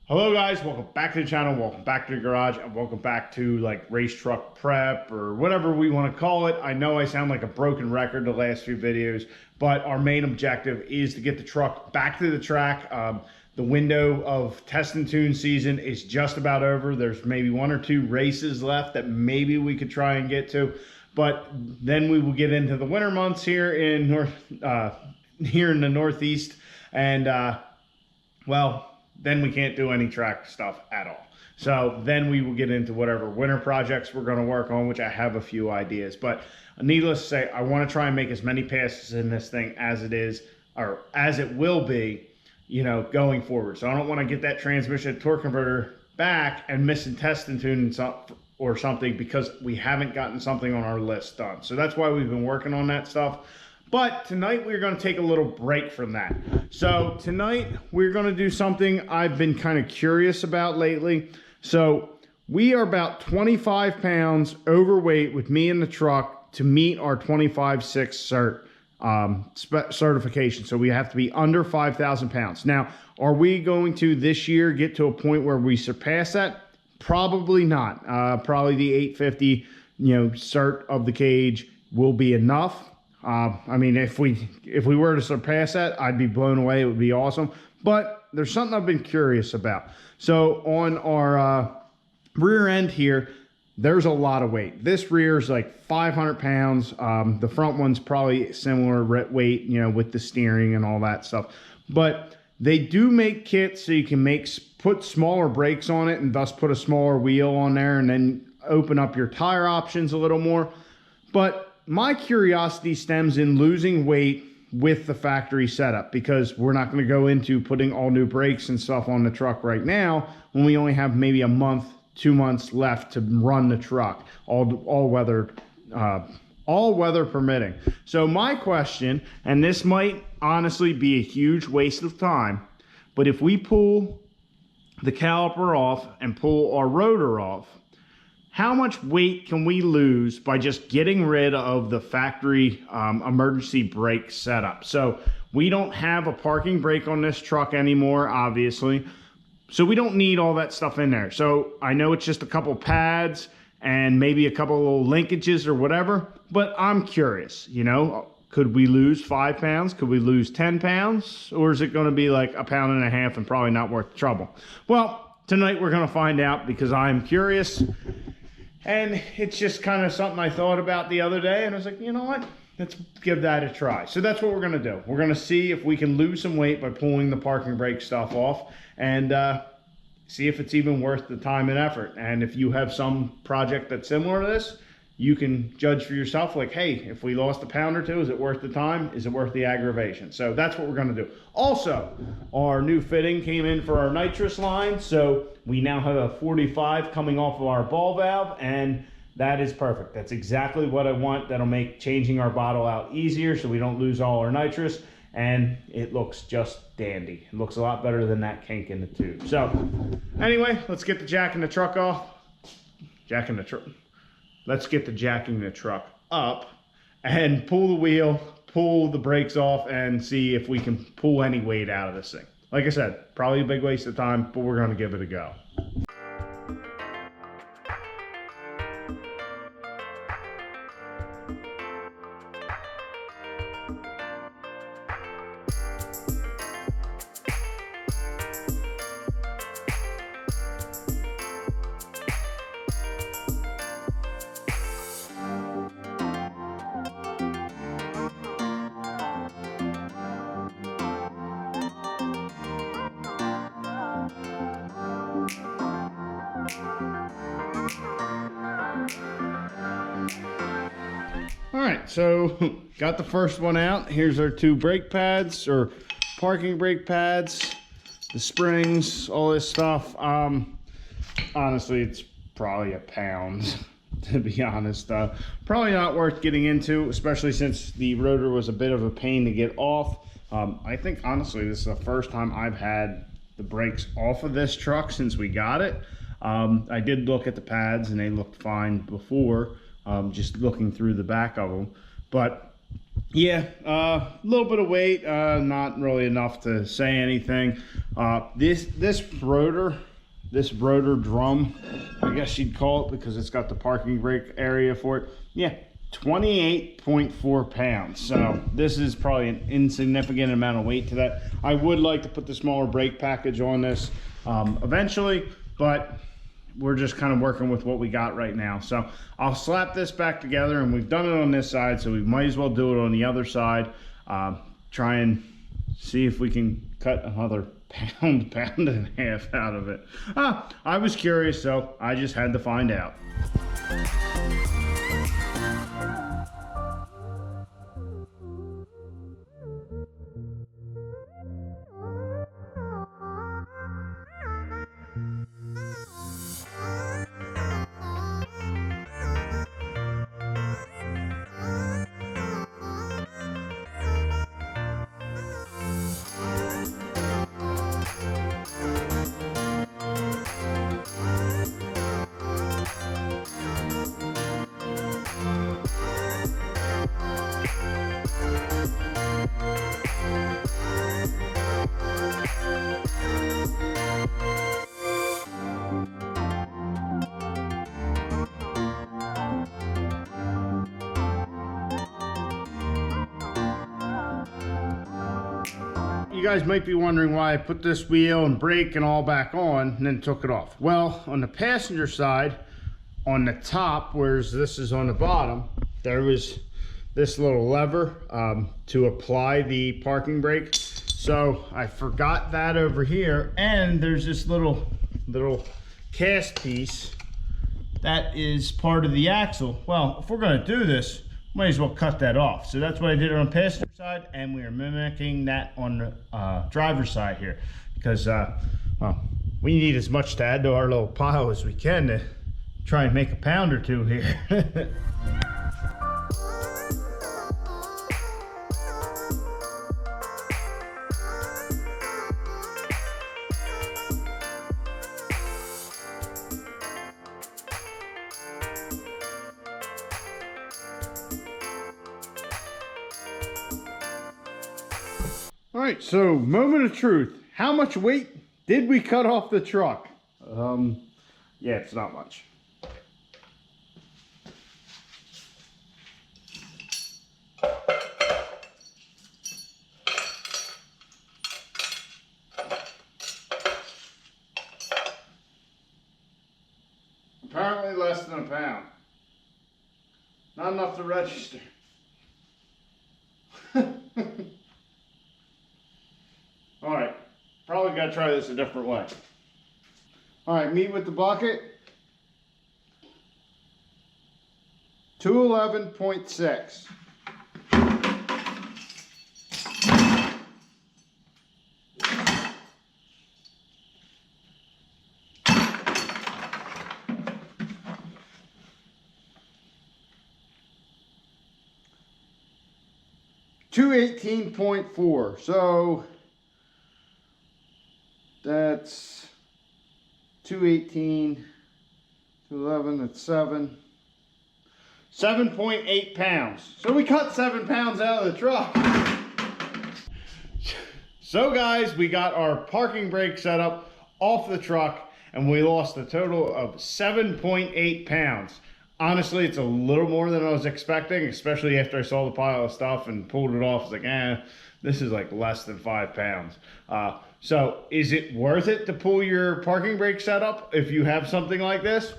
Hello guys, welcome back to the channel, welcome back to the garage, and welcome back to like race truck prep or whatever we want to call it. I know I sound like a broken record the last few videos, but our main objective is to get the truck back to the track. The window of test and tune season is just about over. There's maybe one or two races left that maybe we could try and get to, but then we will get into the winter months here in the Northeast, and well, then we can't do any track stuff at all. So then we will get into whatever winter projects we're going to work on, which I have a few ideas. But needless to say, I want to try and make as many passes in this thing as it is, or as it will be, you know, going forward. So I don't want to get that transmission torque converter back and missing test and tune or something because we haven't gotten something on our list done. So that's why we've been working on that stuff. But tonight we're going to take a little break from that. So tonight we're going to do something I've been kind of curious about lately. So we are about 25 pounds overweight with me in the truck to meet our 25-6 certification. So we have to be under 5,000 pounds. Now, are we going to this year get to a point where we surpass that? Probably not. Probably the 850, cert of the cage will be enough. I mean, if we were to surpass that, I'd be blown away. It would be awesome. But there's something I've been curious about. So on our rear end here, there's a lot of weight. This rear is like 500 pounds. The front one's probably similar weight, with the steering and all that stuff. But they do make kits so you can put smaller brakes on it and thus put a smaller wheel on there and then open up your tire options a little more. But my curiosity stems in losing weight with the factory setup, because we're not going to go into putting all new brakes and stuff on the truck right now when we only have maybe a month, 2 months left to run the truck, all weather permitting. So my question, and this might honestly be a huge waste of time, but if we pull the caliper off and pull our rotor off, how much weight can we lose by just getting rid of the factory emergency brake setup? So we don't have a parking brake on this truck anymore, obviously. So we don't need all that stuff in there. So I know it's just a couple pads and maybe a couple of little linkages or whatever, but I'm curious, could we lose 5 pounds? Could we lose 10 pounds? Or is it going to be like 1.5 pounds and probably not worth the trouble? Well, tonight we're going to find out because I'm curious. And it's just kind of something I thought about the other day, and I was like, you know what? Let's give that a try. So that's what we're going to do. We're going to see if we can lose some weight by pulling the parking brake stuff off and see if it's even worth the time and effort. And if you have some project that's similar to this, you can judge for yourself, like, hey, if we lost 1 pound or 2, is it worth the time? Is it worth the aggravation? So that's what we're going to do. Also, our new fitting came in for our nitrous line. So we now have a 45 coming off of our ball valve, and that is perfect. That's exactly what I want. That'll make changing our bottle out easier so we don't lose all our nitrous, and it looks just dandy. It looks a lot better than that kink in the tube. So anyway, let's get the jack in the truck off. Let's get the jacking the truck up and pull the wheel, pull the brakes off, and see if we can pull any weight out of this thing. Like I said, probably a big waste of time, but we're going to give it a go. All right, so got the first one out. Here's our 2 brake pads, or parking brake pads, the springs, all this stuff. Honestly, it's probably 1 pound, to be honest. Probably not worth getting into, especially since the rotor was a bit of a pain to get off. I think, honestly, this is the first time I've had the brakes off of this truck since we got it. I did look at the pads, and they looked fine before. Just looking through the back of them, but Yeah, a little bit of weight, not really enough to say anything. This rotor drum, I guess you'd call it, because it's got the parking brake area for it. Yeah, 28.4 pounds. So this is probably an insignificant amount of weight to that. I would like to put the smaller brake package on this eventually, but we're just kind of working with what we got right now. So I'll slap this back together, and we've done it on this side, so we might as well do it on the other side. Try and see if we can cut another pound and a half out of it. I was curious, so I just had to find out. You guys might be wondering why I put this wheel and brake and all back on and then took it off. Well, on the passenger side, on the top, whereas this is on the bottom, there was this little lever to apply the parking brake. So I forgot that over here, and there's this little cast piece that is part of the axle. Well, if we're gonna do this, might as well cut that off. So that's what I did on the passenger side, and we are mimicking that on the driver's side here, because well, we need as much to add to our little pile as we can to try and make a pound or two here. All right, so moment of truth. How much weight did we cut off the truck? Yeah, it's not much. Apparently less than a pound. Not enough to register. All right, probably got to try this a different way. All right, meet with the bucket. 211.6. $218.4. So that's 218, 211, that's 7.8 pounds. So we cut 7 pounds out of the truck. So guys, we got our parking brake set up off the truck, and we lost a total of 7.8 pounds. Honestly, it's a little more than I was expecting, especially after I saw the pile of stuff and pulled it off. I was like, this is like less than 5 pounds. So is it worth it to pull your parking brake setup if you have something like this?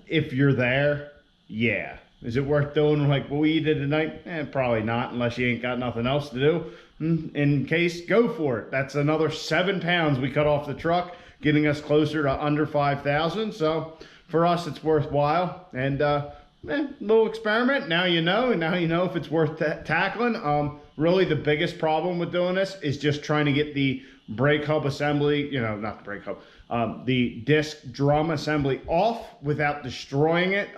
If you're there, yeah. Is it worth doing like what we did tonight? Probably not, unless you ain't got nothing else to do. In case, go for it. That's another 7 pounds we cut off the truck, getting us closer to under 5,000. So for us, it's worthwhile. And little experiment. Now you know if it's worth tackling. Really, the biggest problem with doing this is just trying to get the brake hub assembly, not the brake hub, the disc drum assembly off without destroying it.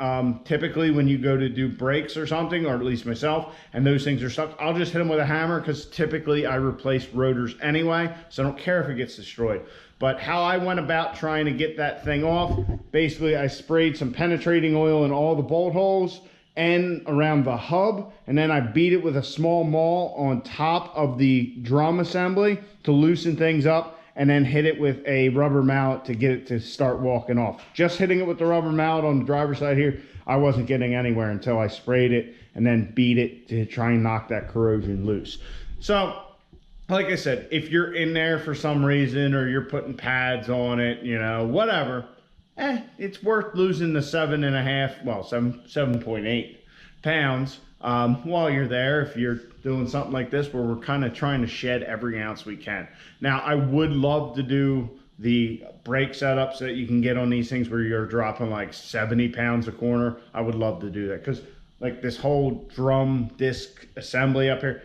Typically, when you go to do brakes or something, or at least myself, and those things are stuck, I'll just hit them with a hammer, because typically I replace rotors anyway, so I don't care if it gets destroyed. But how I went about trying to get that thing off, basically I sprayed some penetrating oil in all the bolt holes, end around the hub, and then I beat it with a small maul on top of the drum assembly to loosen things up, and then hit it with a rubber mallet to get it to start walking off. Just hitting it with the rubber mallet on the driver's side here, I wasn't getting anywhere until I sprayed it and then beat it to try and knock that corrosion loose. So like I said, if you're in there for some reason, or you're putting pads on it, you know, whatever, it's worth losing the 7.8 pounds while you're there, if you're doing something like this where we're kind of trying to shed every ounce we can. Now, I would love to do the brake setups that you can get on these things where you're dropping like 70 pounds a corner. I would love to do that, because like this whole drum disc assembly up here,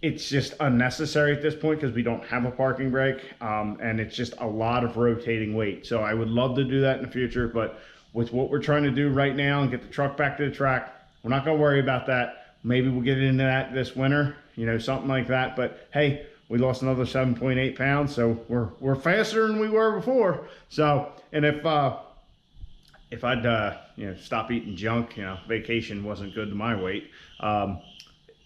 it's just unnecessary at this point because we don't have a parking brake, and it's just a lot of rotating weight. So I would love to do that in the future, but with what we're trying to do right now and get the truck back to the track, we're not going to worry about that. Maybe we'll get into that this winter, you know, something like that. But hey, we lost another 7.8 pounds, so we're faster than we were before. So, and if I'd you know, stop eating junk, you know, vacation wasn't good to my weight.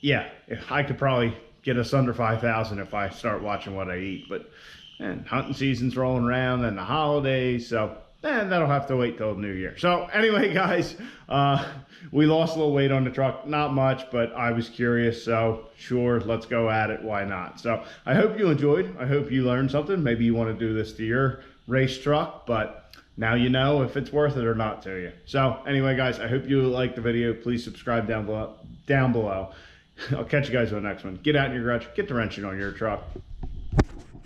Yeah, I could probably get us under 5,000 if I start watching what I eat. But and hunting season's rolling around and the holidays, so that'll have to wait till the new year. So anyway, guys, we lost a little weight on the truck, not much, but I was curious, so sure, let's go at it. Why not? So I hope you enjoyed. I hope you learned something. Maybe you want to do this to your race truck, but now you know if it's worth it or not to you. So anyway, guys, I hope you liked the video. Please subscribe down below. I'll catch you guys on the next one. Get out in your garage, get the wrenching on your truck.